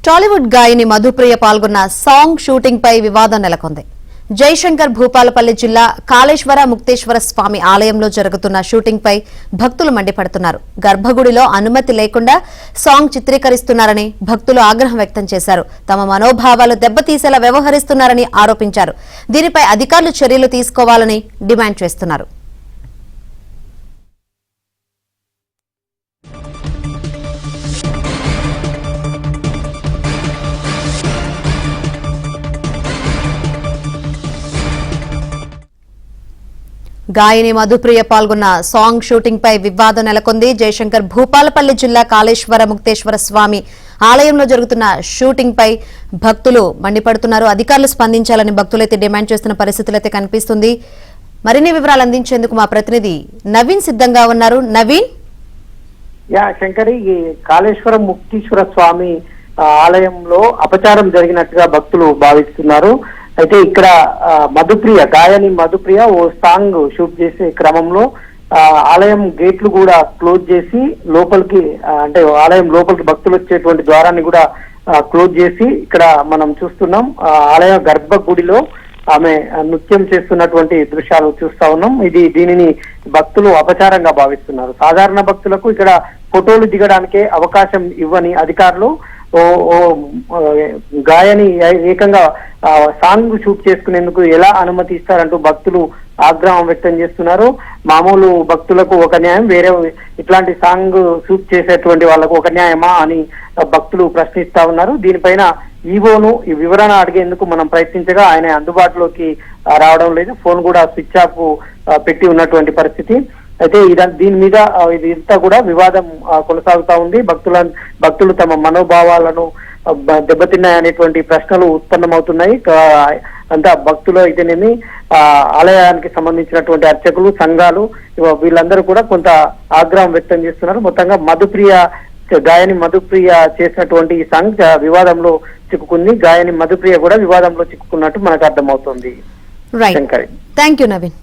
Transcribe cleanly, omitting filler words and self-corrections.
టాలీవుడ్ గాయని మధుప్రియ పాల్గొన్న song shooting పై వివాదం నెలకొంది. జయశంకర్ భూపాలపల్లి జిల్లా కాళేశ్వర ముక్తేశ్వర స్వామి ఆలయంలో జరుగుతున్న షూటింగ్ పై భక్తులు మండిపడుతున్నారు. గర్భగుడిలో అనుమతి లేకుండా సాంగ్ చిత్రీకరిస్తున్నారని భక్తులు ఆగ్రహం వ్యక్తం చేశారు. తమ మనోభావాలు దెబ్బతీసేలా వ్యవహరిస్తున్నారని ఆరోపించారు. దీనిపై అధికారులు చర్యలు తీసుకోవాలని డిమాండ్ చేస్తున్నారు. గాయని మధుప్రియ పాల్గొన్న సాంగ్ షూటింగ్ పై వివాదం నెలకొంది. జయశంకర్ భూపాలపల్లి జిల్లా కాళేశ్వర ముక్తేశ్వర స్వామి ఆలయంలో జరుగుతున్న షూటింగ్ పై భక్తులు మండిపడుతున్నారు. అధికారులు స్పందించాలని భక్తులైతే డిమాండ్ చేస్తున్న పరిస్థితులైతే కనిపిస్తుంది. మరిన్ని వివరాలు అందించేందుకు మా ప్రతినిధి నవీన్ సిద్ధంగా ఉన్నారు. నవీన్, శంకరి, ఈ కాళేశ్వర ముక్తేశ్వర స్వామి ఆలయంలో అపచారం జరిగినట్టుగా భక్తులు భావిస్తున్నారు. అయితే ఇక్కడ మధుప్రియ, గాయని మధుప్రియ ఓ సాంగ్ షూట్ చేసే క్రమంలో ఆలయం గేట్లు కూడా క్లోజ్ చేసి లోపలికి, అంటే ఆలయం లోపలికి భక్తులు వచ్చేటువంటి ద్వారాన్ని కూడా క్లోజ్ చేసి ఇక్కడ మనం చూస్తున్నాం. ఆలయ గర్భగుడిలో ఆమె నృత్యం చేస్తున్నటువంటి దృశ్యాలు చూస్తా ఉన్నాం. దీనిని భక్తులు అపచారంగా భావిస్తున్నారు. సాధారణ భక్తులకు ఇక్కడ ఫోటోలు దిగడానికే అవకాశం ఇవ్వని అధికారులు గాయని ఏకంగా సాంగ్ షూట్ చేసుకునేందుకు ఎలా అనుమతి ఇస్తారంటూ భక్తులు ఆగ్రహం వ్యక్తం చేస్తున్నారు. మామూలు భక్తులకు ఒక న్యాయం, వేరే ఇట్లాంటి సాంగ్ షూట్ చేసేటువంటి వాళ్ళకు ఒక న్యాయమా అని భక్తులు ప్రశ్నిస్తా ఉన్నారు. దీనిపైన ఈవోను ఈ వివరణ అడిగేందుకు మనం ప్రయత్నించగా ఆయన అందుబాటులోకి రావడం లేదు. ఫోన్ కూడా స్విచ్ ఆఫ్ పెట్టి ఉన్నటువంటి పరిస్థితి. అయితే దీని మీద ఇదంతా కూడా వివాదం కొనసాగుతా ఉంది. భక్తులు తమ మనోభావాలను దెబ్బతిన్నాయనేటువంటి ప్రశ్నలు ఉత్పన్నమవుతున్నాయి. అంతా భక్తులు అయితేనేమి, ఆలయానికి సంబంధించినటువంటి అర్చకులు, సంఘాలు, వీళ్ళందరూ కూడా కొంత ఆగ్రహం వ్యక్తం చేస్తున్నారు. మొత్తంగా గాయని మధుప్రియ చేసినటువంటి ఈ సాంగ్ వివాదంలో చిక్కుకుంది. గాయని మధుప్రియ కూడా వివాదంలో చిక్కుకున్నట్టు మనకు అర్థమవుతుంది. Thank you Naveen.